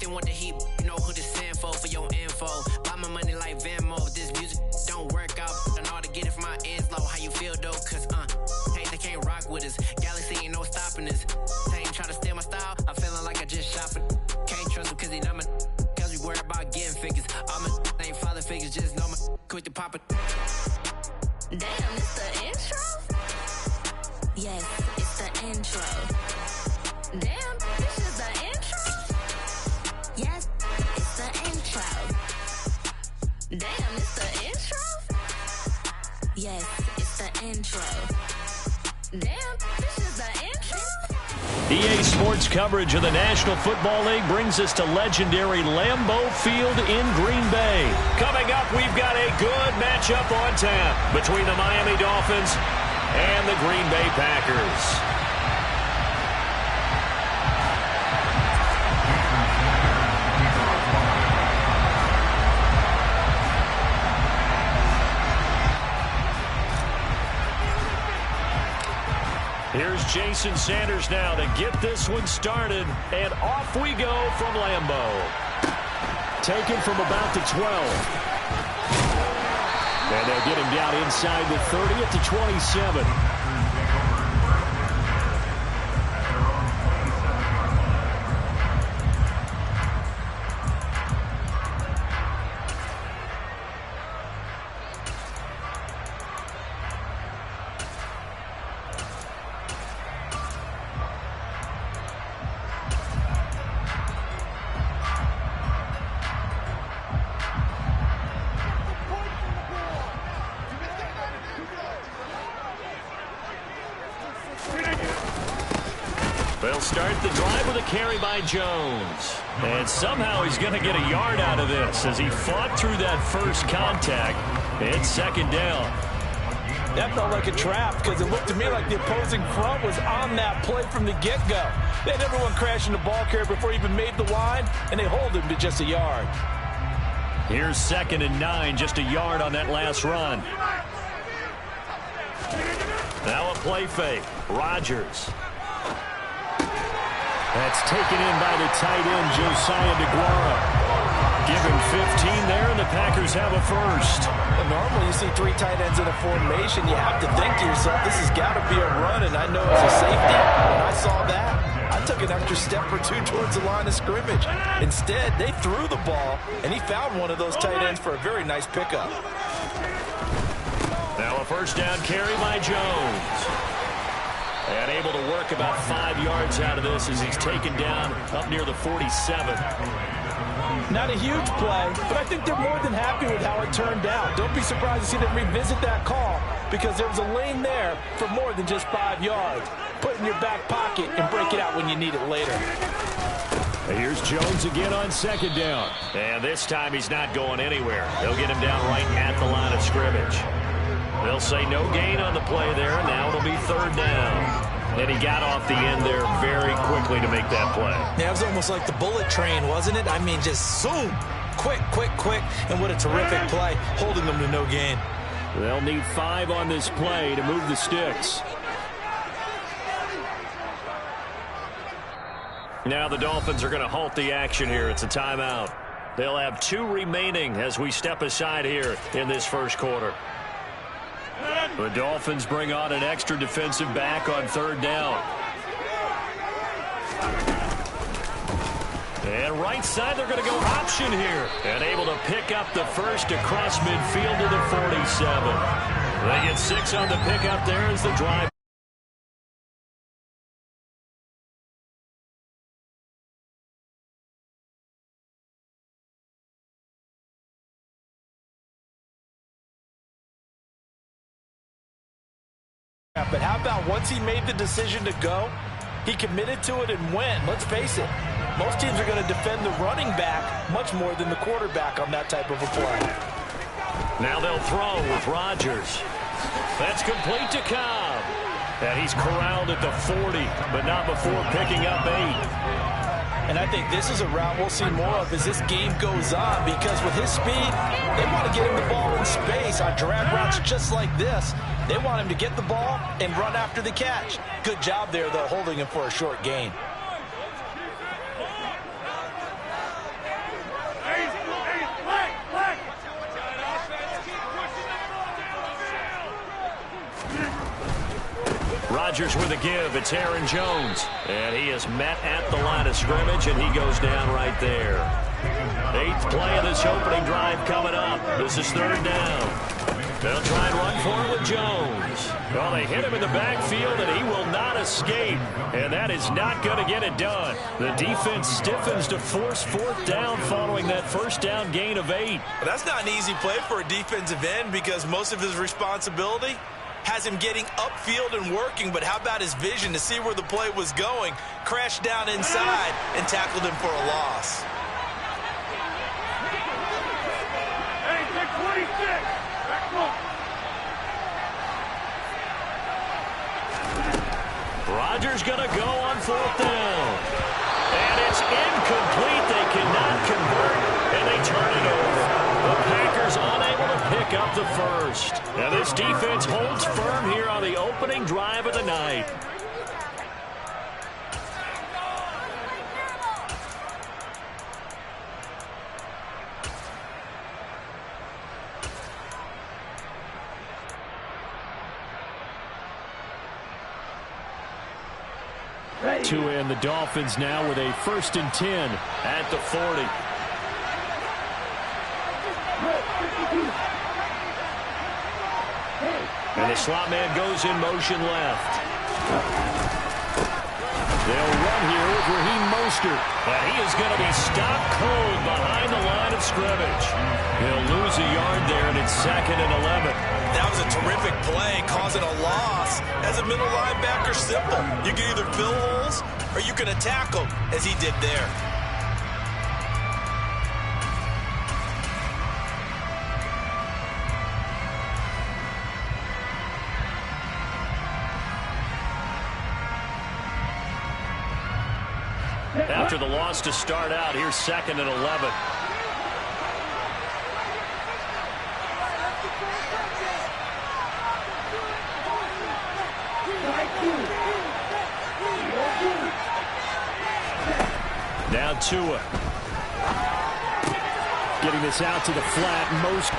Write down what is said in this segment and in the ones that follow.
they want the heat, you know who to send for your info. Buy my money like Venmo. This music don't work out, and all to get it from my ends low. How you feel though? Cause hey, they can't rock with us. Galaxy ain't no stopping us. They ain't try to steal my style. I'm feeling like I just shopping. Can't trust him cause he not my. Cause we worried about getting figures. All my ain't father figures, just know my quick to pop it. Damn, it's the intro? Yes, it's the intro. Damn, this is the intro? Yes, it's the intro. Damn, it's the intro? Yes, it's the intro. Damn, this is the intro? EA Sports coverage of the National Football League brings us to legendary Lambeau Field in Green Bay. Coming up, we've got a good matchup on tap between the Miami Dolphins and the Green Bay Packers. Here's Jason Sanders now to get this one started, and off we go from Lambeau. Taken from about the 12. And they'll get him down inside the 30 at the 27. They'll start the drive with a carry by Jones. And somehow he's going to get a yard out of this as he fought through that first contact. It's second down. That felt like a trap because it looked to me like the opposing front was on that play from the get-go. They had everyone crashing the ball carrier before he even made the line, and they hold him to just a yard. Here's 2nd and 9, just a yard on that last run. Now a play fake. Rodgers. That's taken in by the tight end, Josiah DeGuara. Give him 15 there, and the Packers have a first. Well, normally you see 3 tight ends in a formation. You have to think to yourself, this has got to be a run, and I know it's a safety. When I saw that, I took an extra step or 2 towards the line of scrimmage. Instead, they threw the ball, and he found one of those tight ends for a very nice pickup. Now a first down carry by Jones. And able to work about 5 yards out of this as he's taken down up near the 47. Not a huge play, but I think they're more than happy with how it turned out. Don't be surprised to see them revisit that call because there was a lane there for more than just 5 yards. Put it in your back pocket and break it out when you need it later. Here's Jones again on 2nd down. And this time he's not going anywhere. They'll get him down right at the line of scrimmage. They'll say no gain on the play there. Now it'll be 3rd down. And he got off the end there very quickly to make that play. Yeah, it was almost like the bullet train, wasn't it? I mean, just zoom. Quick, quick, quick. And what a terrific play, holding them to no gain. They'll need 5 on this play to move the sticks. Now the Dolphins are going to halt the action here. It's a timeout. They'll have 2 remaining as we step aside here in this first quarter. The Dolphins bring on an extra defensive back on 3rd down. And right side, they're going to go option here. And able to pick up the first across midfield to the 47. They get 6 on the pickup there as the drive. But how about once he made the decision to go, he committed to it and went. Let's face it, most teams are going to defend the running back much more than the quarterback on that type of a play. Now they'll throw with Rodgers. That's complete to Cobb. And he's corralled at the 40, but not before picking up 8. And I think this is a route we'll see more of as this game goes on because with his speed, they want to get him the ball in space on drag routes just like this. They want him to get the ball and run after the catch. Good job there, though, holding him for a short gain. Rodgers with a give. It's Aaron Jones. And he is met at the line of scrimmage, and he goes down right there. 8th play of this opening drive coming up. This is 3rd down. They'll try and run for it with Jones. Well, they hit him in the backfield, and he will not escape. And that is not going to get it done. The defense stiffens to force 4th down following that 1st down gain of 8. That's not an easy play for a defensive end because most of his responsibility has him getting upfield and working. But how about his vision to see where the play was going, crashed down inside, and tackled him for a loss. Hey, 26. Rodgers going to go on 4th down. And it's incomplete. They cannot convert, and they turn it over. The Packers unable to pick up the 1st. Now this defense holds firm here on the opening drive of the night. To end the Dolphins now with a 1st and 10 at the 40. And the slot man goes in motion left. They'll run here with Raheem Mostert. And he is going to be stopped cold behind the line of scrimmage. He'll lose a yard there, and it's 2nd and 11. That was a terrific play, causing a loss. As a middle linebacker, simple. You can either fill holes or you can attack them, as he did there. After the loss to start out, here's 2nd and 11. Now Tua. Getting this out to the flat.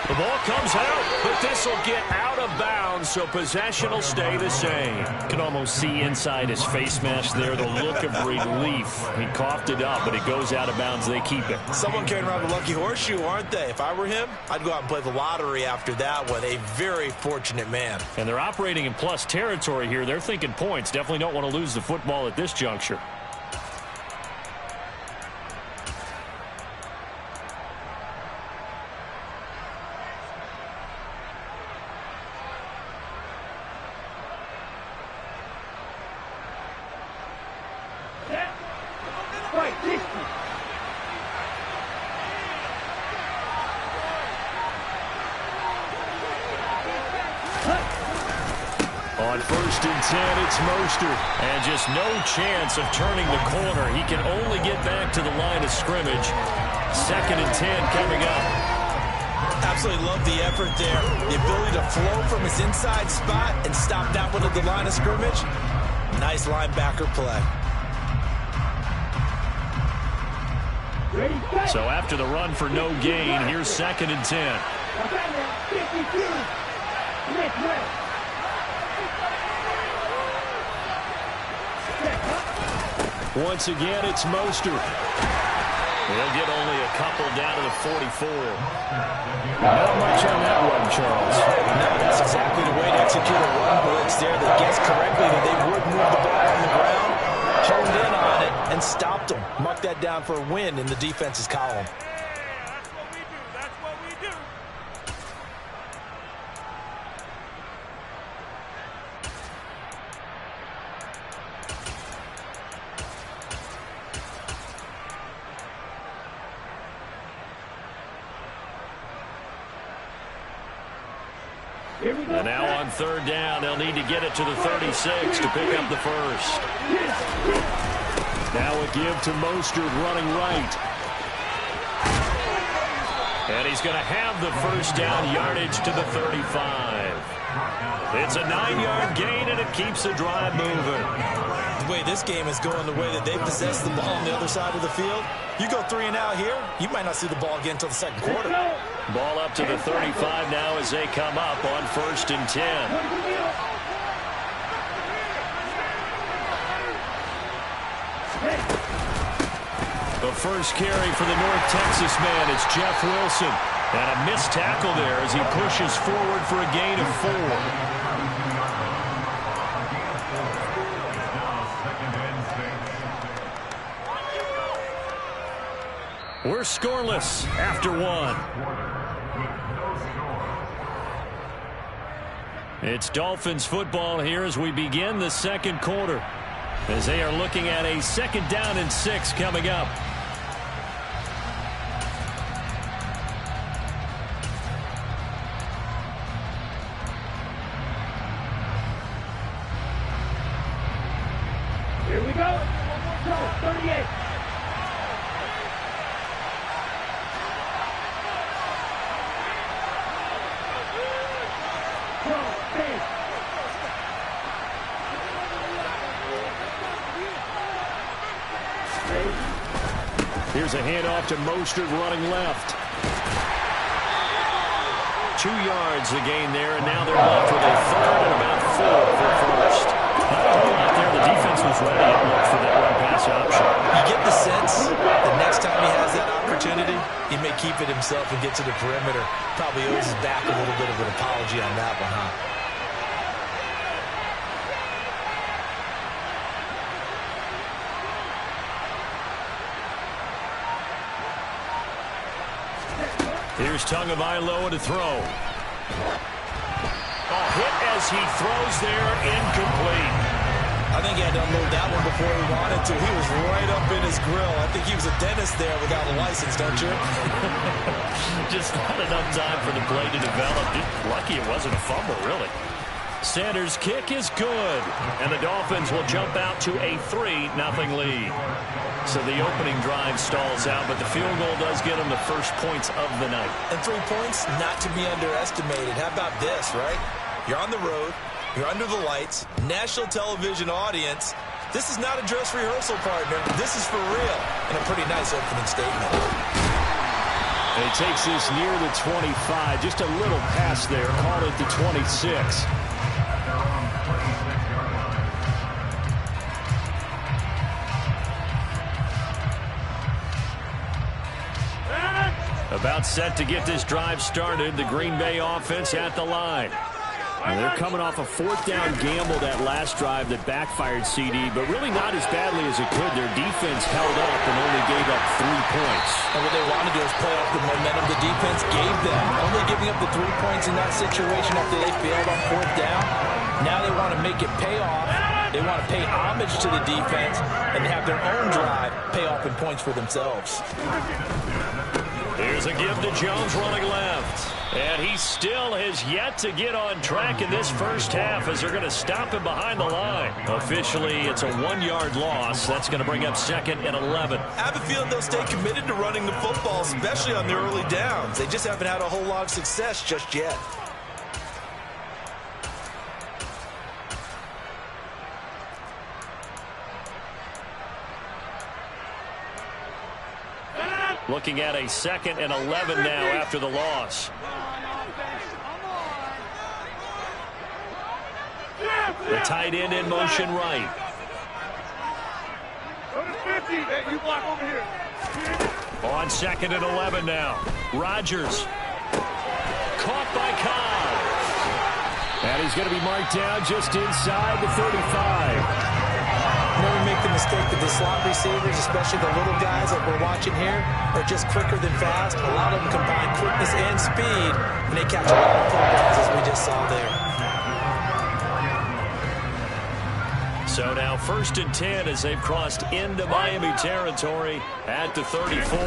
The ball comes out, but this will get out of bounds, so possession will stay the same. You can almost see inside his face mask there the look of relief. He coughed it up, but it goes out of bounds. They keep it. Someone carrying around the lucky horseshoe, aren't they? If I were him, I'd go out and play the lottery after that one. A very fortunate man. And they're operating in plus territory here. They're thinking points. Definitely don't want to lose the football at this juncture. On 1st and 10, it's Mostert. And just no chance of turning the corner. He can only get back to the line of scrimmage. 2nd and 10 coming up. Absolutely love the effort there. The ability to flow from his inside spot and stop that one at the line of scrimmage. Nice linebacker play. So after the run for no gain, here's 2nd and 10. Once again, it's Mostert. They'll get only a couple down to the 44. Not much on that one, Charles. No, that's exactly the way to execute a run blitz there that guessed correctly that they would move the ball on the ground, honed in on it, and stopped them. Mark that down for a win in the defense's column. That's what we do. And now on 3rd down, they'll need to get it to the 36 to pick up the 1st. Now a give to Mostert running right. And he's going to have the 1st down yardage to the 35. It's a 9-yard gain, and it keeps the drive moving. The way this game is going, the way that they possess the ball on the other side of the field, you go 3 and out here, you might not see the ball again until the 2nd quarter. Ball up to the 35 now as they come up on 1st and 10. The first carry for the North Texas man is Jeff Wilson. And a missed tackle there as he pushes forward for a gain of 4. We're scoreless after 1. It's Dolphins football here as we begin the second quarter, as they are looking at a 2nd down and 6 coming up. Here we go. 38. Here's a handoff to Mostert running left. 2 yards the gain there, and now they're left with a 3rd and about 4 for first. Not a whole lot there. The defense was ready, it looked, for that run-pass option. You get the sense the next time he has that opportunity, he may keep it himself and get to the perimeter. Probably owes his back a little bit of an apology on that one, huh? Here's Tagovailoa to throw. Hit as he throws there, incomplete. I think he had to unload that one before he wanted to. He was right up in his grill. I think he was a dentist there without a license, don't you? Just not enough time for the play to develop. Lucky it wasn't a fumble, really. Sanders' kick is good, and the Dolphins will jump out to a 3-0 lead. So the opening drive stalls out, but the field goal does get them the first points of the night. And 3 points, not to be underestimated. How about this, right? You're on the road. You're under the lights. National television audience. This is not a dress rehearsal, partner. This is for real. And a pretty nice opening statement. And he takes this near the 25. Just a little pass there. Call it the 26. About set to get this drive started. The Green Bay offense at the line. And they're coming off a 4th down gamble that last drive that backfired CD, but really not as badly as it could. Their defense held up and only gave up 3 points. And what they want to do is play off the momentum the defense gave them. Only giving up the 3 points in that situation after they failed on 4th down. Now they want to make it pay off. They want to pay homage to the defense and have their own drive pay off in points for themselves. Here's a give to Jones running left. And he still has yet to get on track in this first half as they're going to stop him behind the line. Officially, it's a 1-yard loss. That's going to bring up 2nd and 11. I have a feeling they'll stay committed to running the football, especially on their early downs. They just haven't had a whole lot of success just yet. Looking at a 2nd and 11 now after the loss. The tight end in motion right. You block over here. On 2nd and 11 now. Rodgers. Caught by Cobb. And he's going to be marked down just inside the 35. Never make the mistake that the slot receivers, especially the little guys that we're watching here, are just quicker than fast. A lot of them combine quickness and speed, and they catch a lot of footballs, as we just saw there. So now 1st and 10 as they've crossed into Miami territory at the 34.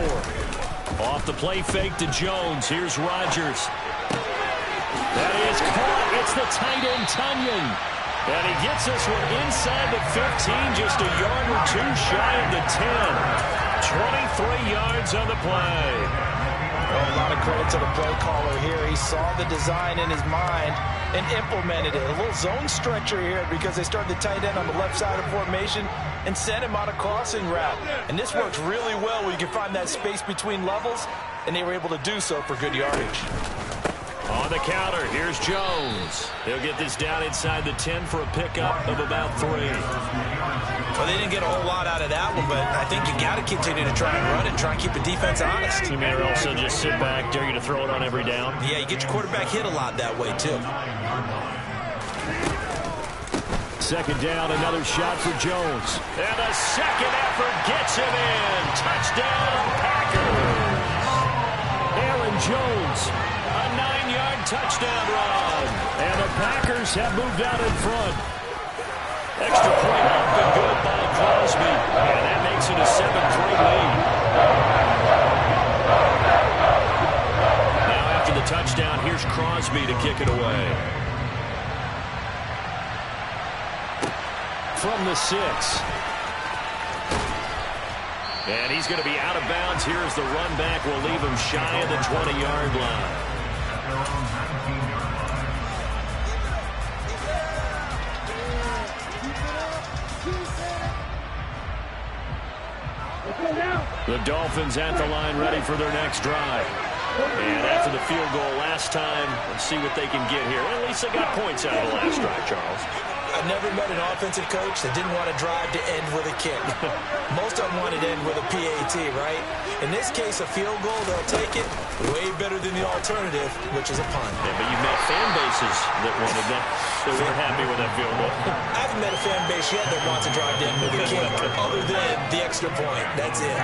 Off the play fake to Jones. Here's Rodgers. That is caught. It's the tight end, Tunyon. And he gets this one inside the 15, just a yard or 2 shy of the 10. 23 yards on the play. Well, a lot of credit to the play caller here. He saw the design in his mind and implemented it. A little zone stretcher here because they started the tight end on the left side of formation and sent him on a crossing route. And this works really well where you can find that space between levels, and they were able to do so for good yardage. On the counter, here's Jones. He'll get this down inside the 10 for a pickup of about 3. Well, they didn't get a whole lot out of that one, but I think you got to continue to try and run it, try and keep the defense honest. You may also just sit back, dare you to throw it on every down. Yeah, you get your quarterback hit a lot that way, too. Second down, another shot for Jones. And a second effort gets him in. Touchdown, Packers. Aaron Jones, a 9-yard touchdown run. And the Packers have moved out in front. Extra point off the good by Crosby. And that makes it a 7-3 lead. Now after the touchdown, here's Crosby to kick it away. From the 6. And he's going to be out of bounds. Here's the run back. Will leave him shy of the 20-yard line. The Dolphins at the line ready for their next drive. And after the field goal last time, let's see what they can get here. At least they got points out of the last drive, Charles. I've never met an offensive coach that didn't want to drive to end with a kick. Most of them wanted to end with a PAT, right? In this case, a field goal, they'll take it way better than the alternative, which is a punt. Yeah, but you've met fan bases that wanted that. They weren't happy with that field goal. I haven't met a fan base yet that wants to drive to end with a kick, other than the extra point. That's it.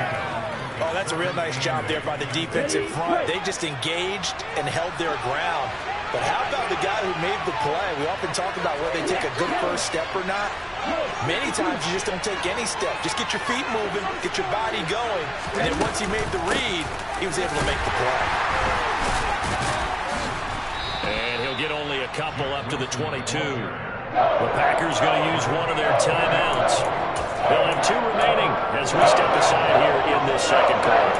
Oh, that's a real nice job there by the defensive front. They just engaged and held their ground. But how about the guy who made the play? We often talk about whether they take a good first step or not. Many times you just don't take any step. Just get your feet moving, get your body going. And then once he made the read, he was able to make the play. And he'll get only a couple up to the 22. The Packers going to use one of their timeouts. They'll have 2 remaining as we step aside here in this second quarter.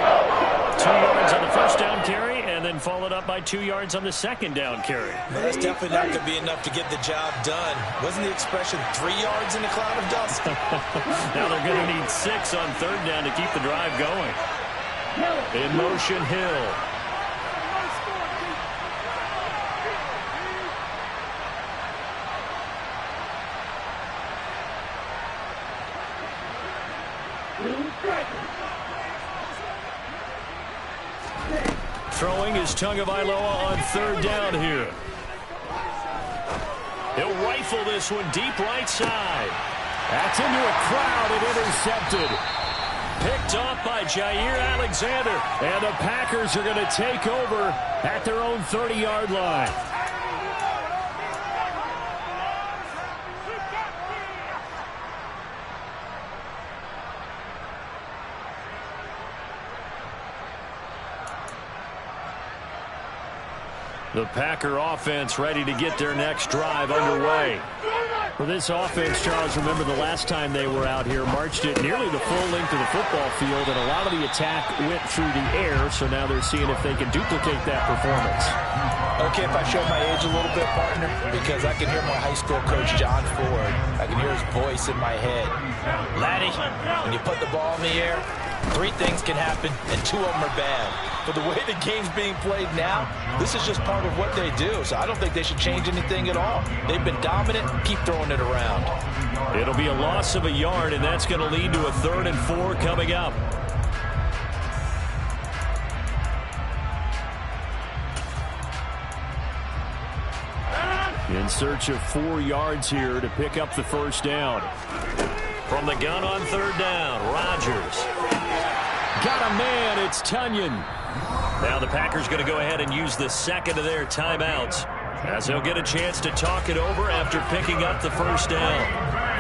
2 yards on the first down carry, and then followed up by 2 yards on the second down carry. Well, that's definitely not going to be enough to get the job done. Wasn't the expression 3 yards in a cloud of dust? Now they're going to need 6 on third down to keep the drive going. In motion, Hill. Throwing is Tagovailoa on third down here. He'll rifle this one deep right side. That's into a crowd and intercepted. Picked off by Jair Alexander. And the Packers are going to take over at their own 30-yard line. The Packer offense ready to get their next drive underway. For this offense, Charles, remember the last time they were out here, marched it nearly the full length of the football field, and a lot of the attack went through the air, so now they're seeing if they can duplicate that performance. Okay, if I show my age a little bit, partner, because I can hear my high school coach, John Ford. I can hear his voice in my head. Laddie, when you put the ball in the air, 3 things can happen, and 2 of them are bad. But the way the game's being played now, this is just part of what they do. So I don't think they should change anything at all. They've been dominant. Keep throwing it around. It'll be a loss of a yard, and that's going to lead to a 3rd and 4 coming up. In search of 4 yards here to pick up the first down. From the gun on third down, Rodgers. Got a man, it's Tunyon. Now the Packers going to go ahead and use the second of their timeouts as they'll get a chance to talk it over after picking up the first down.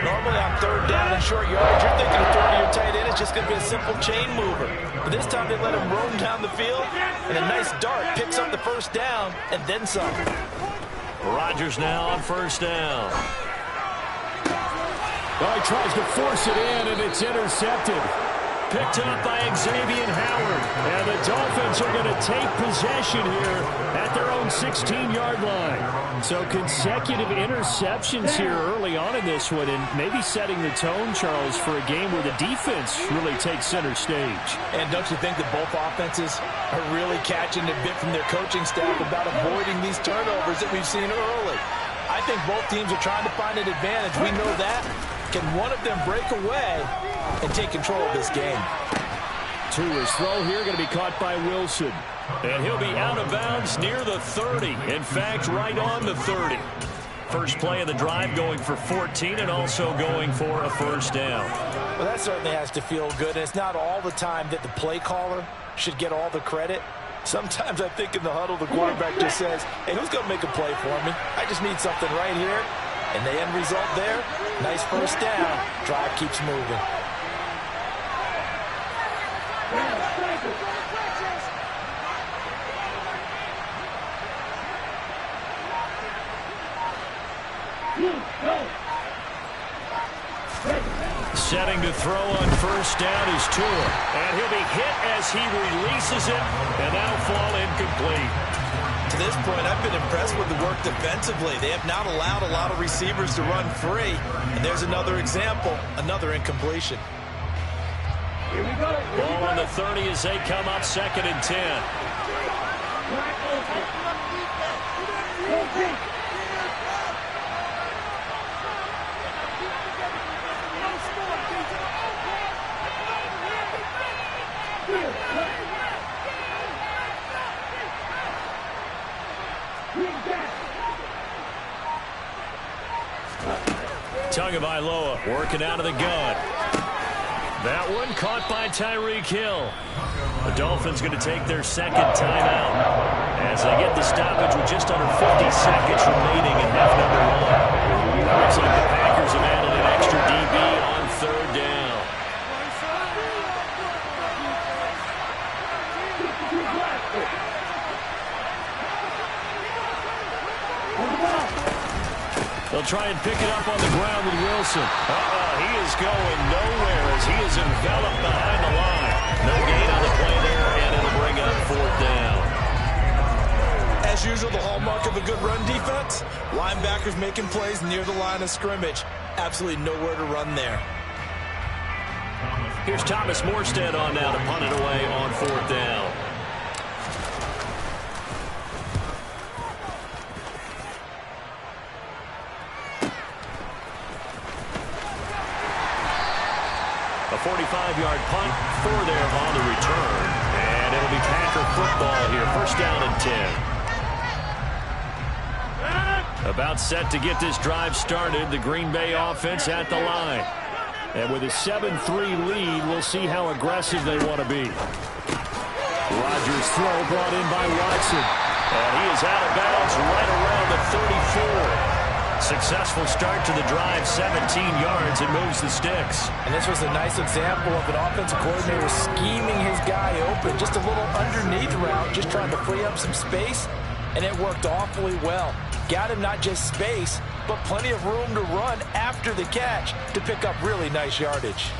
Normally on third down and short yardage, you're thinking of throwing to your tight end. It's just going to be a simple chain mover. But this time they let him roam down the field, and a nice dart picks up the first down and then some. Rodgers now on first down. Well, he tries to force it in, and it's intercepted. Picked up by Xavier Howard. And the Dolphins are going to take possession here at their own 16-yard line. So consecutive interceptions here early on in this one, and maybe setting the tone, Charles, for a game where the defense really takes center stage. And don't you think that both offenses are really catching a bit from their coaching staff about avoiding these turnovers that we've seen early? I think both teams are trying to find an advantage. We know that. Can one of them break away and take control of this game? To his throw here, going to be caught by Wilson. And he'll be out of bounds near the 30. In fact, right on the 30. First play of the drive going for 14 and also going for a first down. Well, that certainly has to feel good. And it's not all the time that the play caller should get all the credit. Sometimes I think in the huddle, the quarterback just says, hey, who's going to make a play for me? I just need something right here. And the end result there, nice first down. Drive keeps moving. Setting to throw on first down is Tua. And he'll be hit as he releases it, and that'll fall incomplete. To this point, I've been impressed with the work defensively. They have not allowed a lot of receivers to run free. And there's another example, another incompletion. Here we go. Ball on the 30 as they come up 2nd and 10. Tagovailoa working out of the gun. That one caught by Tyreek Hill. The Dolphins going to take their second timeout as they get the stoppage with just under 50 seconds remaining in half number 1. Looks like the Packers have added an extra DB on 3rd down. They'll try and pick it up on the ground with Wilson. He is going nowhere as he is enveloped behind the line. No gain on the play there, and it'll bring up 4th down. As usual, the hallmark of a good run defense, linebackers making plays near the line of scrimmage. Absolutely nowhere to run there. Here's Thomas Morstead on now to punt it away on 4th down. A 45-yard punt for there on the return. And it'll be Packer football here. First down and 10. About set to get this drive started. The Green Bay offense at the line. And with a 7-3 lead, we'll see how aggressive they want to be. Rodgers' throw brought in by Watson. And he is out of bounds right around the 34. Successful start to the drive, 17 yards, and moves the sticks. And this was a nice example of an offensive coordinator scheming his guy open. Just a little underneath route, just trying to free up some space, and it worked awfully well. Got him not just space, but plenty of room to run after the catch to pick up really nice yardage.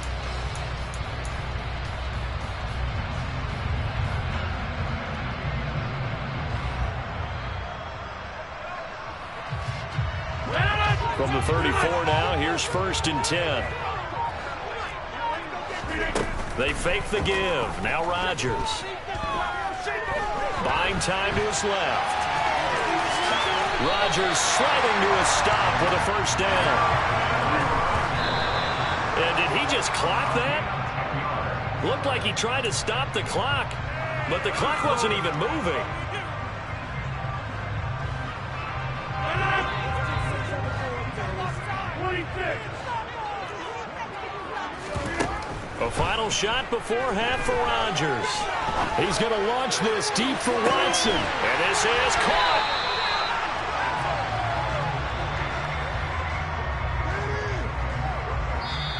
From the 34 now, here's 1st and 10. They fake the give. Now Rodgers. Buying time to his left. Rodgers sliding to a stop with a first down. And did he just clock that? Looked like he tried to stop the clock, but the clock wasn't even moving. A final shot before half for Rodgers. He's going to launch this deep for Watson. And this is caught.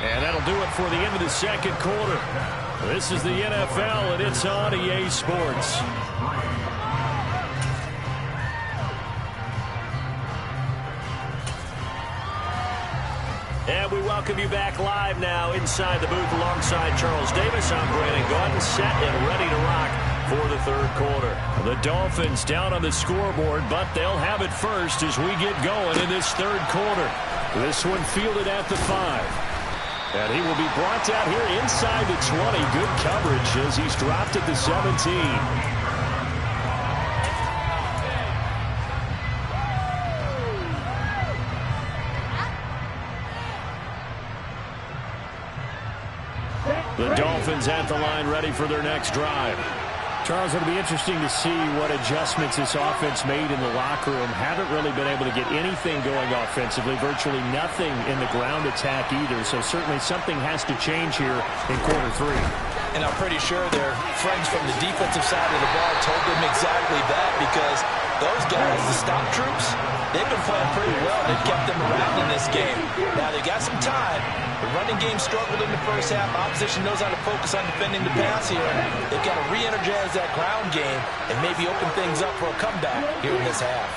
And that'll do it for the end of the second quarter. This is the NFL, and it's on EA Sports. And we welcome you back live now inside the booth alongside Charles Davis. I'm Brandon Gordon, set and ready to rock for the third quarter. The Dolphins down on the scoreboard, but they'll have it first as we get going in this third quarter. This one fielded at the 5. And he will be brought down here inside the 20. Good coverage as he's dropped at the 17. The Dolphins at the line, ready for their next drive. Charles, it'll be interesting to see what adjustments this offense made in the locker room. Haven't really been able to get anything going offensively, virtually nothing in the ground attack either. So certainly something has to change here in quarter 3. And I'm pretty sure their friends from the defensive side of the ball told them exactly that, because those guys, the stop troops, they've been playing pretty well. They've kept them around in this game. Now, they got some time. The running game struggled in the first half. Opposition knows how to focus on defending the pass here. They've got to re-energize that ground game and maybe open things up for a comeback here in this half.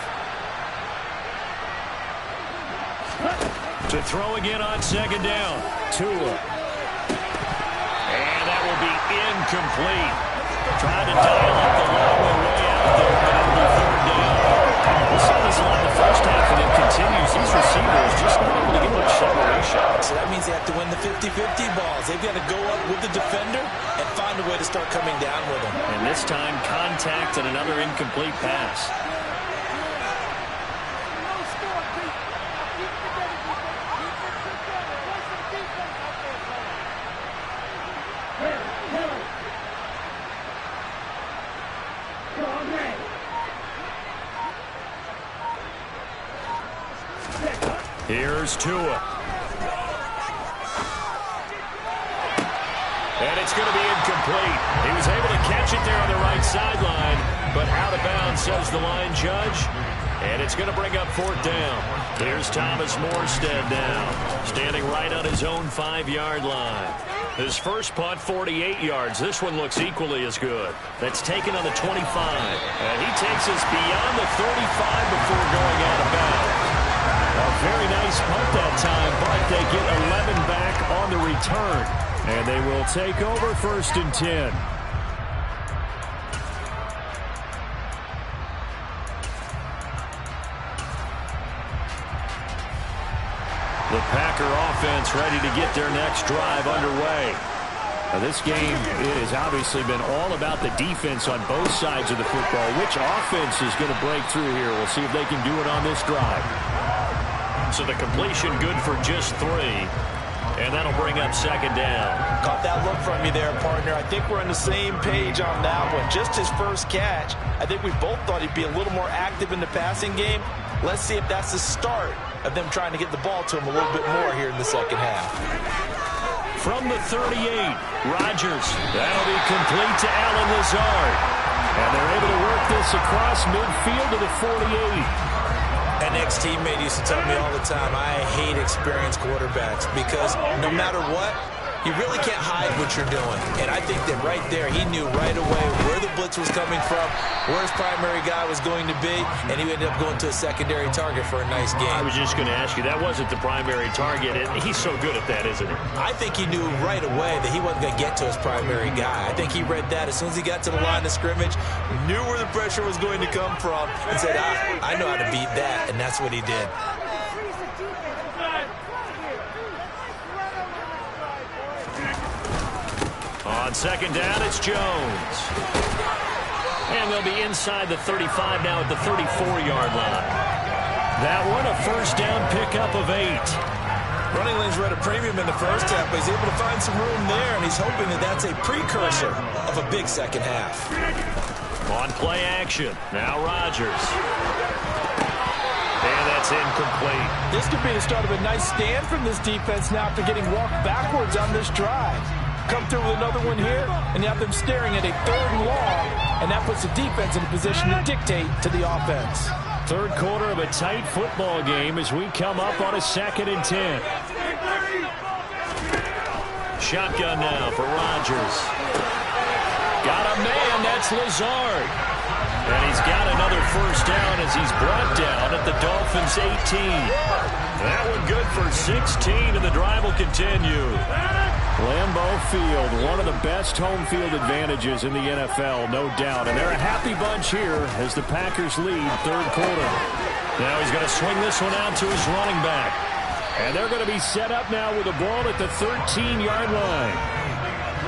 To throw again on second down. Tua. And that will be incomplete. Trying to dial up the long way out there, but it'll be third down. We saw this a lot in the first half, and it continues. These receivers just not able to get much separation. So that means they have to win the 50-50 balls. They've got to go up with the defender and find a way to start coming down with them. And this time, contact and another incomplete pass. Here's Tua. And it's going to be incomplete. He was able to catch it there on the right sideline, but out of bounds, says the line judge. And it's going to bring up fourth down. Here's Thomas Morstead now, standing right on his own 5-yard line. His first punt, 48 yards. This one looks equally as good. That's taken on the 25. And he takes us beyond the 35 before going out of bounds. A very nice punt that time, but they get 11 back on the return. And they will take over 1st and 10. The Packer offense ready to get their next drive underway. Now this game, it has obviously been all about the defense on both sides of the football. Which offense is going to break through here? We'll see if they can do it on this drive. So the completion good for just 3. And that'll bring up second down. Caught that look from you there, partner. I think we're on the same page on that one. Just his first catch. I think we both thought he'd be a little more active in the passing game. Let's see if that's the start of them trying to get the ball to him a little bit more here in the second half. From the 38, Rodgers. That'll be complete to Allen Lazard. And they're able to work this across midfield to the 48. An ex-teammate used to tell me all the time, I hate experienced quarterbacks because no matter what, you really can't hide what you're doing. And I think that right there, he knew right away where the blitz was coming from, where his primary guy was going to be, and he ended up going to a secondary target for a nice game. I was just going to ask you, that wasn't the primary target, and he's so good at that, isn't he? I think he knew right away that he wasn't going to get to his primary guy. I think he read that as soon as he got to the line of scrimmage, knew where the pressure was going to come from, and said, I know how to beat that, and that's what he did. On second down, it's Jones. And they'll be inside the 35 now at the 34-yard line. That one, a first down pickup of 8. Running lanes were at a premium in the first half, but he's able to find some room there, and he's hoping that that's a precursor of a big second half. On play action, now Rodgers. And that's incomplete. This could be the start of a nice stand from this defense now after getting walked backwards on this drive. Come through with another one here, and you have them staring at a 3rd and long, and that puts the defense in a position to dictate to the offense. Third quarter of a tight football game as we come up on a 2nd and 10. Shotgun now for Rodgers. Got a man, that's Lazard. And he's got another first down as he's brought down at the Dolphins' 18. That one good for 16, and the drive will continue. Lambeau Field, one of the best home field advantages in the NFL, no doubt. And they're a happy bunch here as the Packers lead 3rd quarter. Now he's going to swing this one out to his running back. And they're going to be set up now with the ball at the 13-yard line.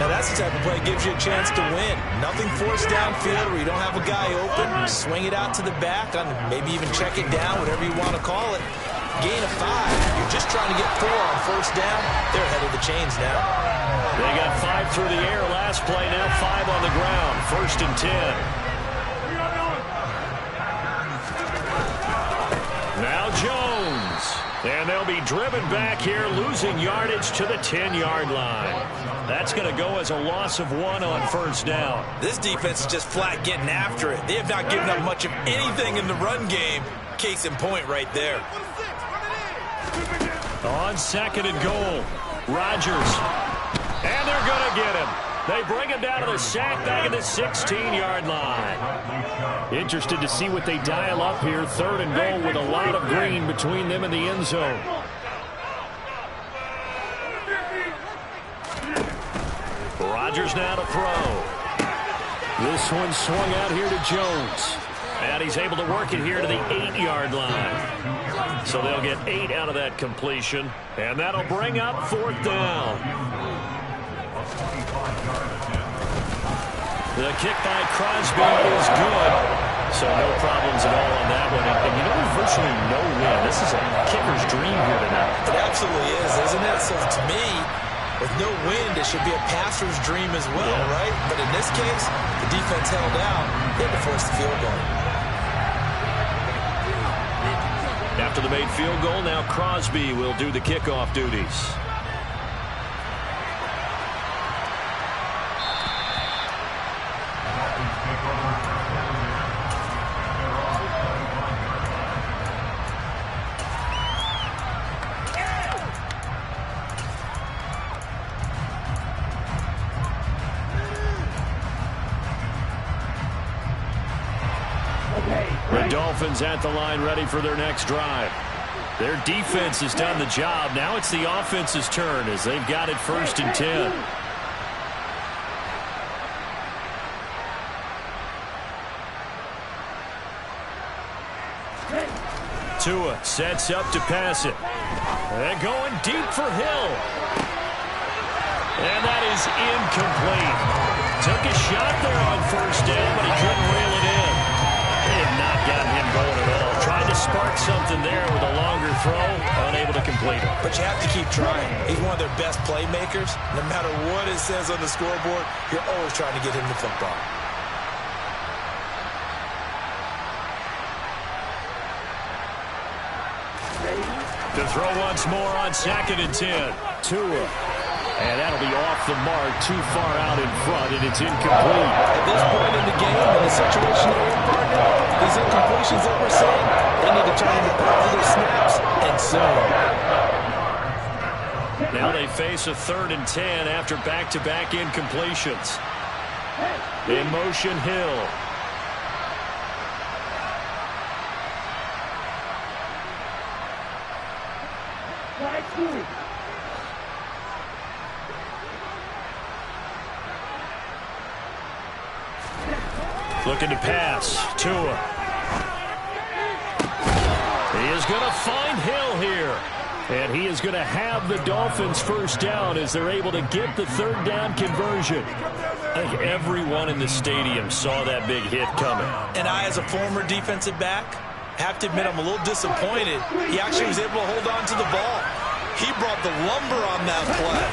Now that's the type of play that gives you a chance to win. Nothing forced downfield where you don't have a guy open. Swing it out to the back, maybe even check it down, whatever you want to call it. Gain of 5. You're just trying to get 4 on first down. They're ahead of the chains now. They got 5 through the air last play, now 5 on the ground. 1st and 10. Now Jones. And they'll be driven back here, losing yardage to the 10-yard line. That's going to go as a loss of 1 on 1st down. This defense is just flat getting after it. They have not given up much of anything in the run game. Case in point right there. On 2nd and goal, Rodgers. And they're going to get him. They bring him down to the sack back at the 16-yard line. Interested to see what they dial up here. 3rd and goal with a lot of green between them and the end zone. Rodgers now to throw. This one swung out here to Jones. And he's able to work it here to the 8-yard line. So they'll get 8 out of that completion. And that'll bring up 4th down. The kick by Crosby is good. So no problems at all on that one. And you know, virtually no wind. This is a kicker's dream here tonight. It absolutely is, isn't it? So to me, with no wind, it should be a passer's dream as well, right? But in this case, the defense held out. They had to force the field goal. After the made field goal, now Crosby will do the kickoff duties. The Dolphins at the line ready for their next drive. Their defense has done the job. Now it's the offense's turn as they've got it 1st and 10. Tua sets up to pass it. They're going deep for Hill. And that is incomplete. Took a shot there on 1st down, but he couldn't reel it in. They have not gotten him going at all. Tried to spark something there with a longer throw, unable to complete it. But you have to keep trying. He's one of their best playmakers. No matter what it says on the scoreboard, you're always trying to get him the football. To throw once more on 2nd and 10. Tua. And that'll be off the mark, too far out in front, and it's incomplete. At this point in the game, in the situation they're in, partner, these incompletions that we're seeing, they need to turn into positive snaps, and soon. Now they face a 3rd and 10 after back-to-back incompletions. In motion, Hill. Looking to pass. Tua. He is going to find Hill here. And he is going to have the Dolphins 1st down as they're able to get the 3rd down conversion. I think everyone in the stadium saw that big hit coming. And I, as a former defensive back, have to admit I'm a little disappointed. He actually was able to hold on to the ball. He brought the lumber on that play.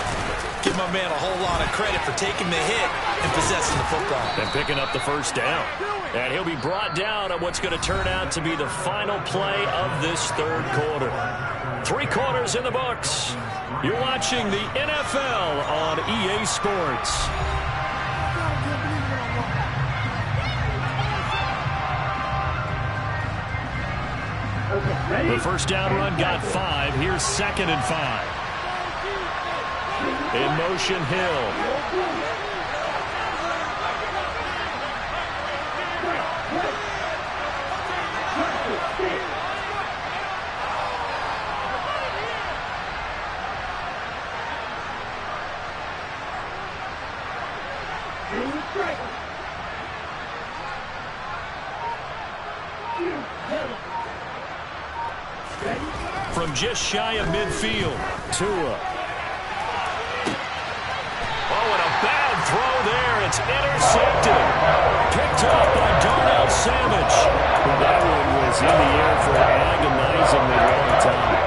Give my man a whole lot of credit for taking the hit and possessing the football. And picking up the 1st down. And he'll be brought down on what's going to turn out to be the final play of this 3rd quarter. 3 quarters in the books. You're watching the NFL on EA Sports. The 1st down run got 5. Here's 2nd and 5. In motion, Hill. From just shy of midfield, Tua. Oh, and a bad throw there. It's intercepted. Picked up by Darnell Savage. Well, that one was in the air for an agonizingly long time.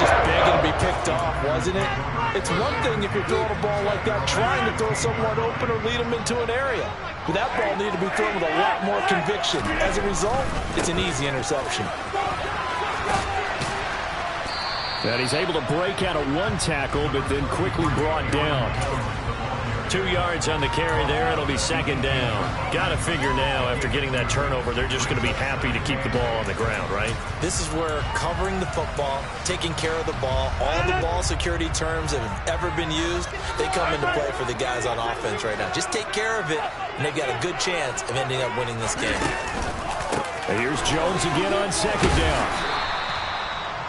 Just begging to be picked off, wasn't it? It's one thing if you're throwing a ball like that, trying to throw someone open or lead them into an area. But that ball needed to be thrown with a lot more conviction. As a result, it's an easy interception. And he's able to break out of one tackle, but then quickly brought down. 2 yards on the carry there. It'll be second down. Got to figure now, after getting that turnover, they're just going to be happy to keep the ball on the ground, right? This is where covering the football, taking care of the ball, all the ball security terms that have ever been used, they come into play for the guys on offense right now. Just take care of it, and they've got a good chance of ending up winning this game. And here's Jones again on second down.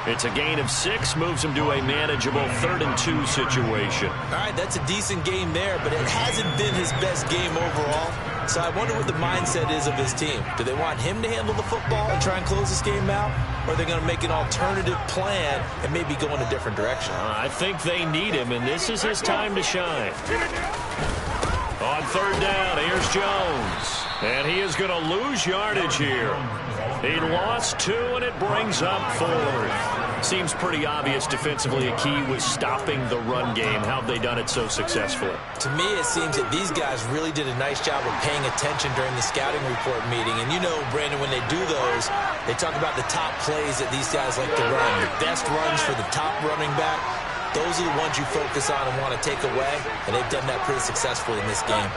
It's a gain of 6, moves him to a manageable 3rd and 2 situation. All right, that's a decent game there, but it hasn't been his best game overall. So I wonder what the mindset is of his team. Do they want him to handle the football and try and close this game out? Or are they going to make an alternative plan and maybe go in a different direction? I think they need him, and this is his time to shine. On 3rd down, here's Jones. And he is going to lose yardage here. He lost 2, and it brings up 4th. Seems pretty obvious defensively a key was stopping the run game. How have they done it so successfully? To me, it seems that these guys really did a nice job of paying attention during the scouting report meeting. And you know, Brandon, when they do those, they talk about the top plays that these guys like to run. The best runs for the top running back. Those are the ones you focus on and want to take away. And they've done that pretty successfully in this game.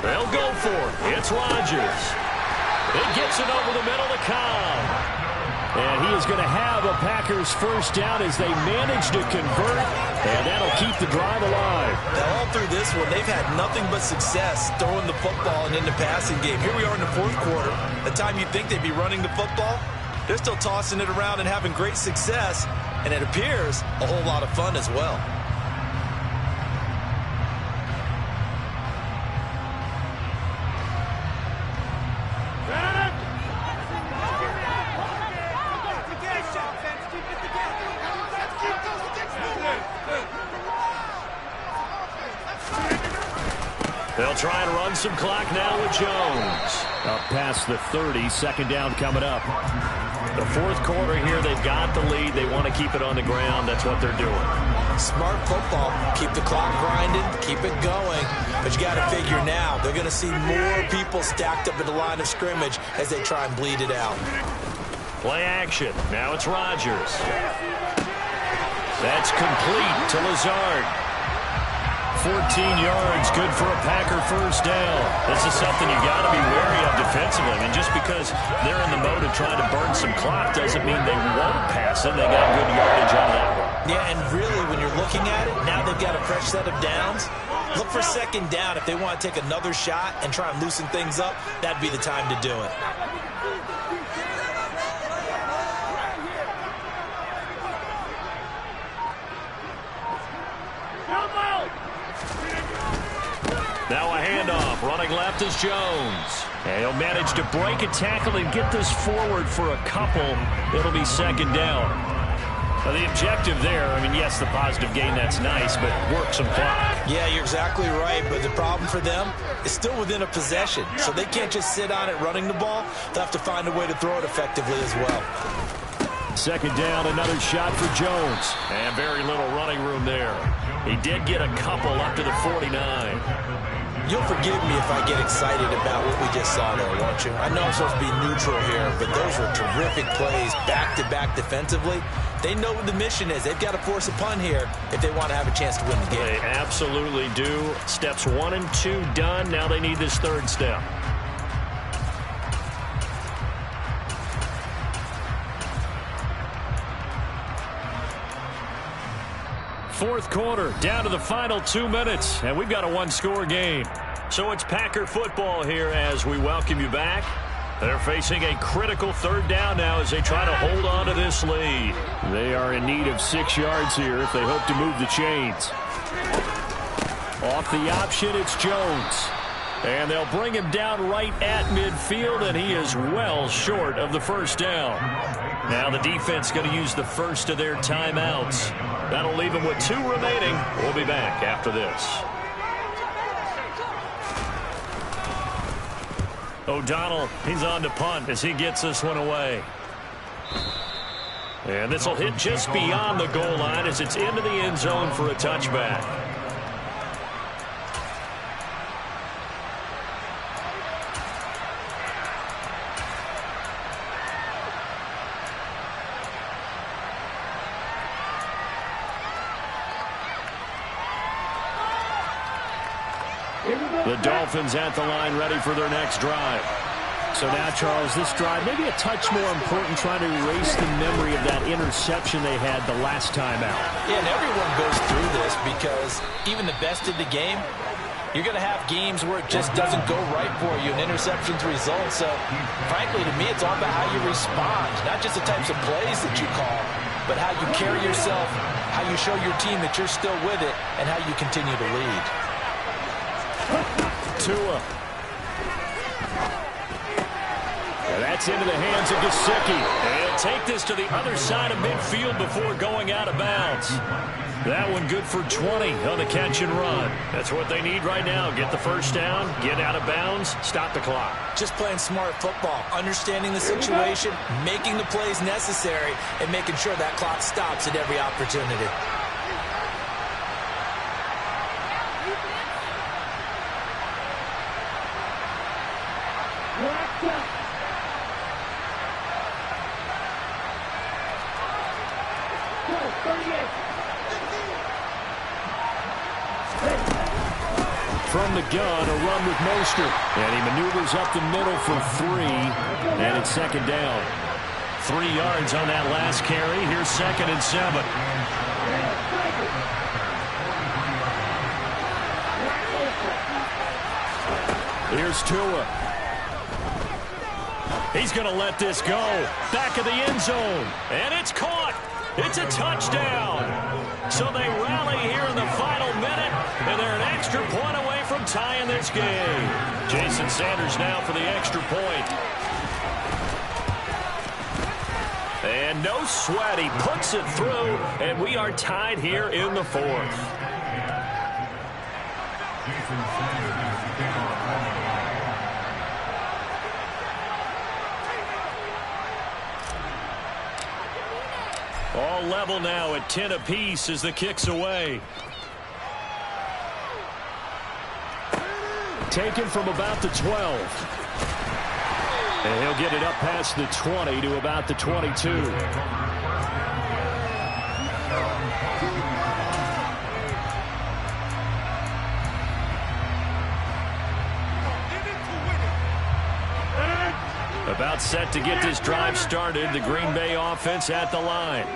They'll go for it. It's Rodgers. It gets it over the middle to Cobb. And he is going to have a Packers first down as they manage to convert. And that'll keep the drive alive. Now, all through this one, they've had nothing but success throwing the football and in the passing game. Here we are in the 4th quarter. The time you'd think they'd be running the football, they're still tossing it around and having great success. And it appears a whole lot of fun as well. They'll try and run some clock now with Jones. Up past the 30, second down coming up. The 4th quarter here, they've got the lead. They want to keep it on the ground. That's what they're doing. Smart football. Keep the clock grinding. Keep it going. But you got to figure now, they're going to see more people stacked up at the line of scrimmage as they try and bleed it out. Play action. Now it's Rodgers. That's complete to Lazard. 14 yards, good for a Packer first down. This is something you got to be wary of defensively. I mean, just because they're in the mode of trying to burn some clock doesn't mean they won't pass it. They got good yardage out of that one. Yeah, and really, when you're looking at it, now they've got a fresh set of downs. Look for second down. If they want to take another shot and try and loosen things up, that'd be the time to do it. Now a handoff. Running left is Jones. And he'll manage to break a tackle and get this forward for a couple. It'll be second down. Now the objective there, I mean, yes, the positive gain, that's nice, but work some clock. Yeah, you're exactly right, but the problem for them is still within a possession. So they can't just sit on it running the ball. They'll have to find a way to throw it effectively as well. Second down, another shot for Jones. And very little running room there. He did get a couple up to the 49. You'll forgive me if I get excited about what we just saw there, won't you? I know I'm supposed to be neutral here, but those were terrific plays back-to-back defensively. They know what the mission is. They've got to force a punt here if they want to have a chance to win the game. They absolutely do. Steps 1 and 2 done. Now they need this 3rd step. Fourth quarter, down to the final 2 minutes, and we've got a one-score game. So it's Packer football here as we welcome you back. They're facing a critical 3rd down now as they try to hold on to this lead. They are in need of 6 yards here if they hope to move the chains. Off the option, it's Jones. And they'll bring him down right at midfield, and he is well short of the first down. Now the defense going to use the first of their timeouts. That'll leave them with 2 remaining. We'll be back after this. O'Donnell, he's on to punt as he gets this one away. And this will hit just beyond the goal line as it's into the end zone for a touchback. The Dolphins at the line ready for their next drive. So now, Charles, this drive maybe a touch more important, trying to erase the memory of that interception they had the last time out. Yeah, and everyone goes through this because even the best in the game, you're going to have games where it just doesn't go right for you, and interceptions result. So, frankly, to me, it's all about how you respond, not just the types of plays that you call, but how you carry yourself, how you show your team that you're still with it, and how you continue to lead. Tua. And that's into the hands of Gesicki. And he'll take this to the other side of midfield before going out of bounds. That one good for 20 on the catch and run. That's what they need right now. Get the first down, get out of bounds, stop the clock. Just playing smart football, understanding the situation, making the plays necessary, and making sure that clock stops at every opportunity. From the gun, a run with Mostert. And he maneuvers up the middle for 3. And it's second down. 3 yards on that last carry. Here's 2nd and 7. Here's Tua. He's going to let this go. Back of the end zone. And it's caught. It's a touchdown. So they rally here in the final minute, and they're an extra point away from tying this game. Jason Sanders now for the extra point. And no sweat. He puts it through, and we are tied here in the 4th. All level now at 10 apiece as the kick's away. Taken from about the 12. And he'll get it up past the 20 to about the 22. About set to get this drive started. The Green Bay offense at the line.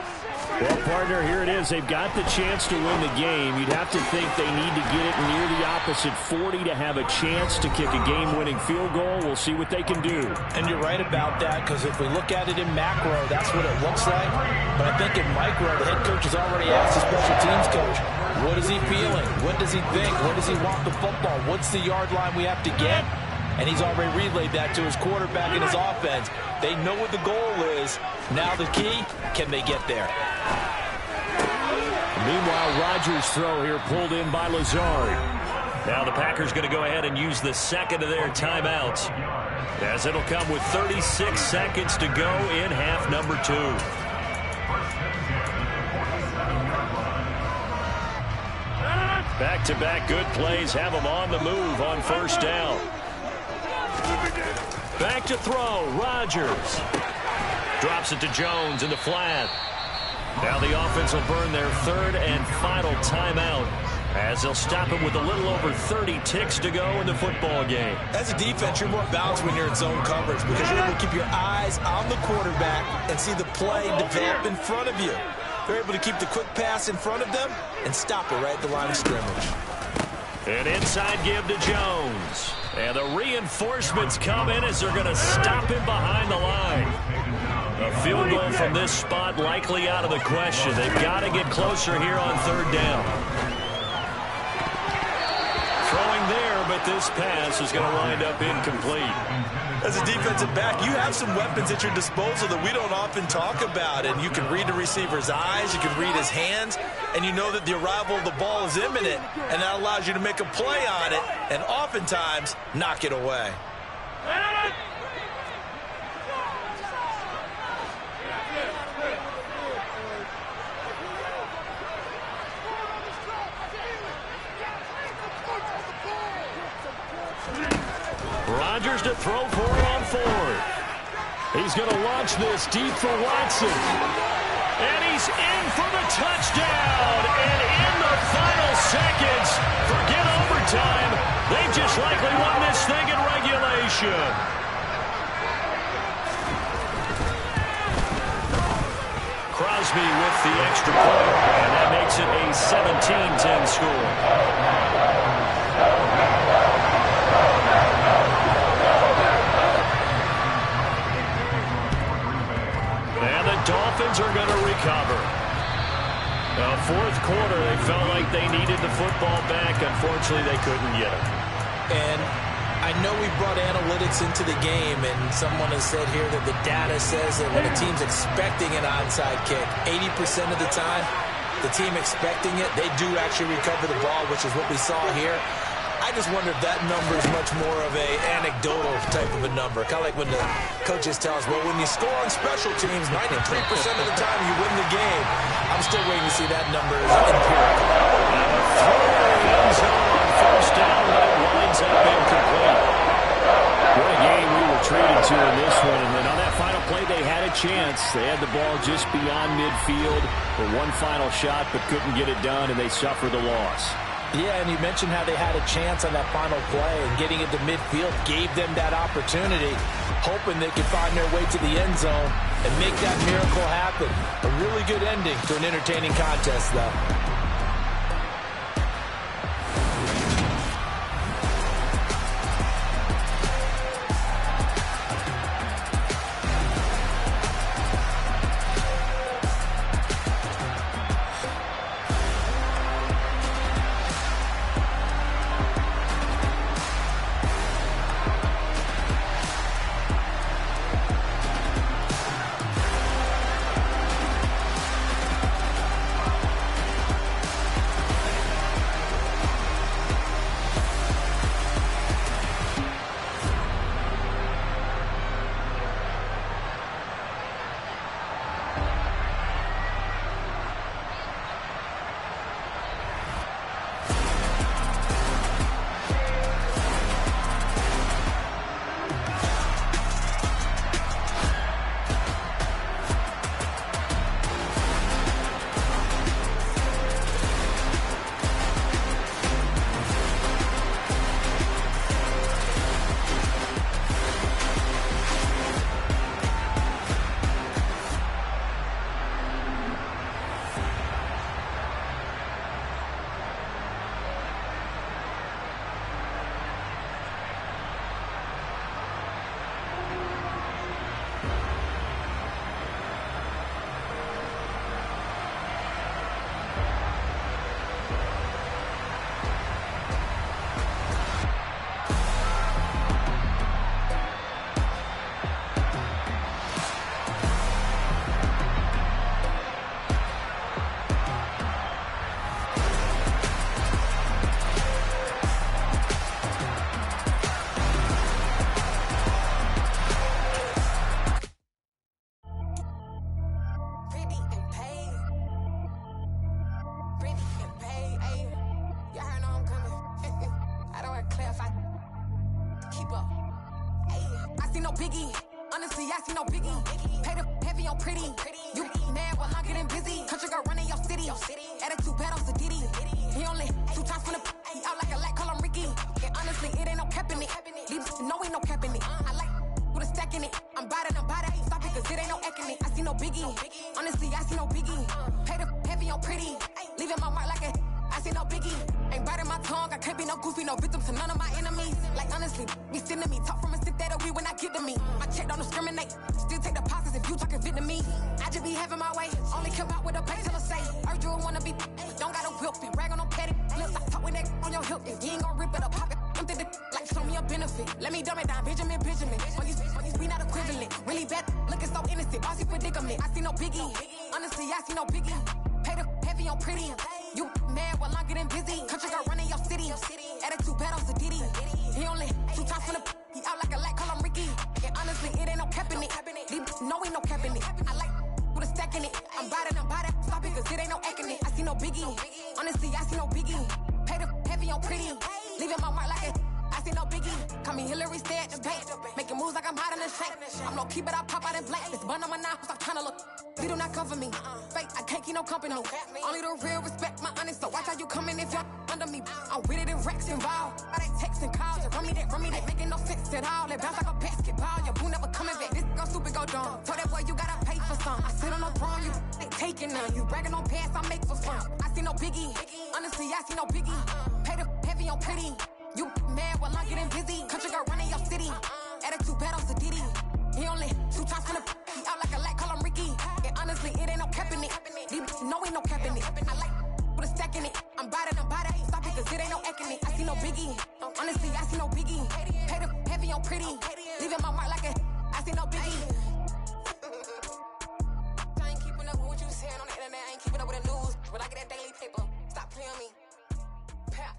Well, partner, here it is. They've got the chance to win the game. You'd have to think they need to get it near the opposite 40 to have a chance to kick a game-winning field goal. We'll see what they can do. And you're right about that, because if we look at it in macro, that's what it looks like. But I think in micro, the head coach has already asked the special teams coach, what is he feeling? What does he think? Where does he want the football? What's the yard line we have to get? And he's already relayed that to his quarterback and his offense. They know what the goal is. Now the key, can they get there? Meanwhile, Rodgers' throw here pulled in by Lazard. Now the Packers going to go ahead and use the second of their timeouts, as it'll come with 36 seconds to go in half number 2. Back-to-back good plays have them on the move on first down. Back to throw, Rodgers. Drops it to Jones in the flat. Now the offense will burn their 3rd and final timeout, as they'll stop it with a little over 30 ticks to go in the football game. As a defense, you're more balanced when you're in zone coverage because you're able to keep your eyes on the quarterback and see the play develop in front of you. They're able to keep the quick pass in front of them and stop it right at the line of scrimmage. An inside give to Jones. And the reinforcements come in as they're going to stop him behind the line. A field goal from this spot likely out of the question. They've got to get closer here on 3rd down. Throwing there, but this pass is going to wind up incomplete. As a defensive back, you have some weapons at your disposal that we don't often talk about. And you can read the receiver's eyes, you can read his hands, and you know that the arrival of the ball is imminent, and that allows you to make a play on it and oftentimes knock it away. Rodgers to throw for it on fourth. He's going to launch this deep for Watson. And he's in for the touchdown. And in the final seconds, forget overtime, they've just likely won this thing in regulation. Crosby with the extra point, and that makes it a 17-10 score. And the Dolphins are going to recover. Fourth quarter, they felt like they needed the football back. Unfortunately, they couldn't get it. And I know we brought analytics into the game, and someone has said here that the data says that when a team's expecting an onside kick, 80% of the time, the team expecting it, they do actually recover the ball, which is what we saw here. I just wonder if that number is much more of a anecdotal type of a number. Kind of like when the coaches tell us, well, when you score on special teams, 93% of the time you win the game. I'm still waiting to see that number is empirical. First down, but it winds up incomplete. What a game we were treated to in this one. And then on that final play, they had a chance. They had the ball just beyond midfield for one final shot, but couldn't get it done, and they suffered the loss. Yeah, and you mentioned how they had a chance on that final play, and getting it to midfield gave them that opportunity, hoping they could find their way to the end zone and make that miracle happen. A really good ending to an entertaining contest, though. Biggie. Honestly, I see no biggie. Pay the heavy on pretty. You mad while I'm getting busy. Country girl running your city. Attitude bad on Sadiddy. He only 2 times from the he out like a light, call him Ricky. And honestly, it ain't no cap in it. These know ain't no cap in it. I like with a stack in it. I'm bad. Stop it, cause it ain't no eck in it. I see no biggie. Honestly, I see no biggie. Pay the heavy on pretty. Leaving my mark like a I see no biggie. Ain't biting my tongue. I can't be no goofy, no victim to none of my enemies. Like honestly, be sending me talk from a stick that'll be when I get to me. My check don't discriminate. Still take deposits if you talking Vietnamese. I just be having my way. Only come out with a pay till I say. Urge you wanna be, don't gotta whip it. Rag on no petty. Lips like talk with that on your hip. If you ain't gon' rip it up, pop it. Empty the like show me a benefit. Let me dumb it down, Benjamin. On these we not equivalent. Really bad, looking so innocent. Bossy predicament. I see no biggie. Honestly, I see no biggie. Pay the heavy on pretty. You mad while I'm getting busy. Country girl running your city. Attitude bad on Sadiddy. He only 2 times from the he out like a light, call him Ricky. And honestly, it ain't no cap in it. These know ain't no cap in it. I like with a stack in it. I'm bad. Stop it, cause it ain't no eck in it. I see no biggie. Honestly, I see no biggie. Pay the heavy on pretty. Leaving my mark like a I see no biggie. Call me Hillary, stay at the bank. Making moves like I'm hiding in shape. I'm low key, but I pop out in blank. This bun on my knife, stop trying to look. They do not cover me. Fake, I can't keep no company. Only the real respect my honest. So watch how you coming if y'all under me. I'm with it in Rex involved. Why they texting calls and run me that. Making no sense at all. They bounce like a basketball. Your boo never coming back. This go stupid, go dumb. Told that boy you gotta pay for some. I sit on no throne, you ain't taking none. You bragging on past, I make for fun. I see no biggie. Honestly, I see no biggie. Pay the heavy on pretty. You mad while I'm getting busy. Country girl running your city. Attitude bad on Sadiddy. He only 2 times from the he out like a light, call him Ricky. And honestly, it ain't no cap in it. These no ain't no cap in it. I like put a stack in it. I'm bad at ain't stop it cause it ain't no acting it. I see no biggie. Honestly, I see no biggie. Pay the heavy on pretty. Leaving my mark like a I see no biggie. I ain't keeping up with what you saying on the internet. I ain't keeping up with the news. But I get that daily paper. Stop playing me. Pap.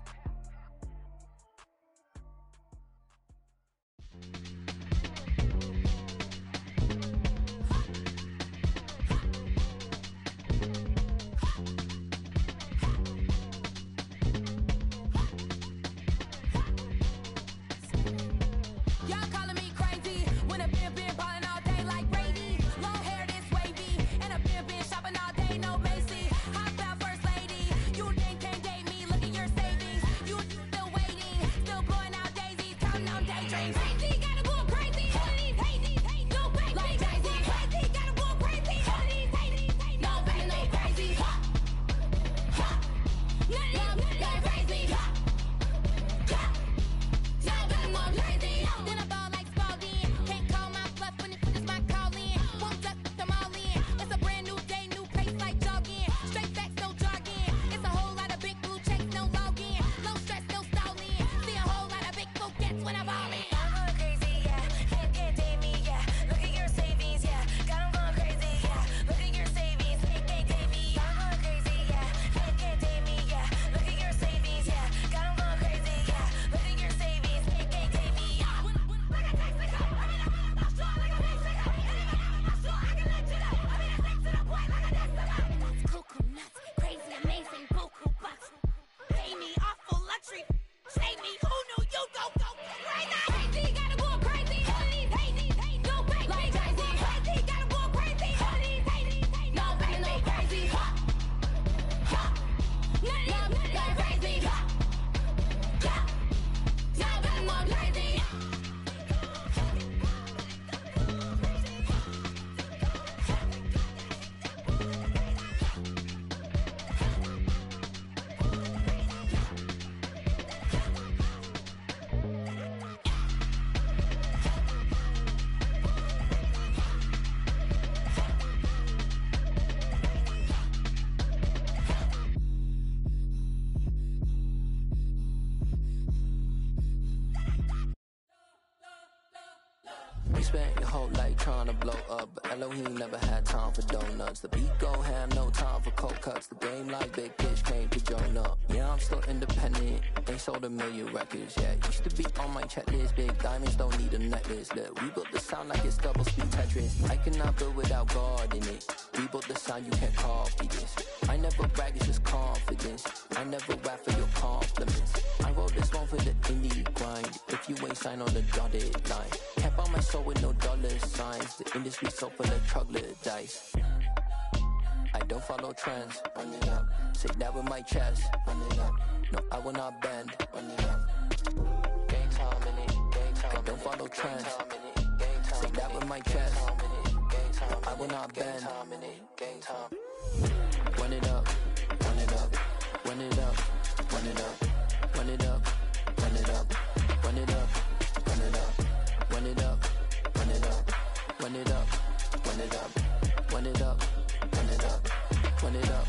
Spent your whole life trying to blow up, but Elohim never had time for donuts. The beat go ham, no time for cold cuts. The game like Big Pitch came to join up. Yeah, I'm still independent, ain't sold a million records yet. Used to be on my checklist, big diamonds don't need a necklace. Look, we built the sound like it's double speed Tetris. I cannot build without God in it. We built the sound, you can't copy this. I never brag, it's just confidence. I never rap for your compliments. I wrote this one for the indie grind. If you ain't signed on the dotted line, can't buy my soul with no dollar signs. The industry so full of troglodytes. I don't follow trends. Run it up. Say that with my chest. Run it up. No, I will not bend. Run it up. Gang time in it. Gang time. I don't follow trends. Say that with my chest. No, I will not bend. Gang time. Run it up. Run it up. Run it up. Run it up. Run it up. Run it up. Run it up. Run it up. Run it up. Run it up. Run it up. Run it up. Run it up. Run it up. Run it up.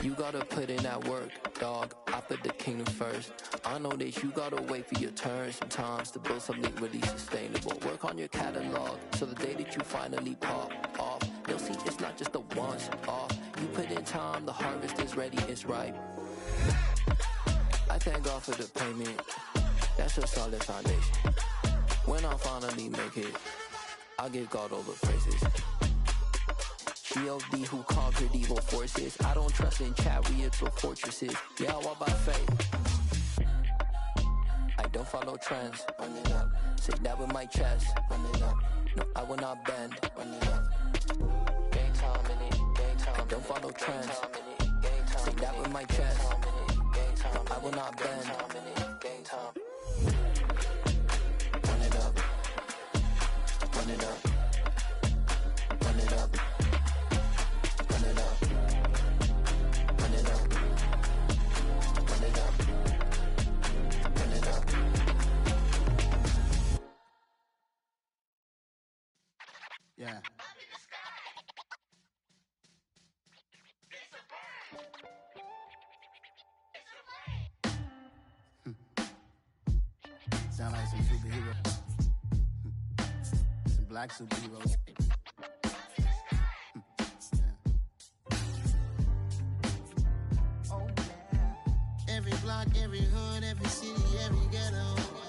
You gotta put in that work, dog. I put the kingdom first. I know that you gotta wait for your turn sometimes to build something really sustainable. Work on your catalog so the day that you finally pop off, they'll see it's not just a once off. You put in time, the harvest is ready, it's ripe. I thank God for the payment. That's a solid foundation. When I finally make it, I give God all the praises. G.O.D. who conquered evil forces. I don't trust in chariots or fortresses. Yeah, I walk by faith. I don't follow trends. Run it up. Say that with my chest. Run it up. No, I will not bend. Run it up. Game time in it. Game time. I don't follow trends. Say that with my chest. No, I will not bend. Game time. Run it up. Run it up. Run it up. Run it up. Run it up. Run it up. Run it up. Yeah. Sound like some superheroes. Some black superheroes. Oh, yeah. Every block, every hood, every city, every ghetto.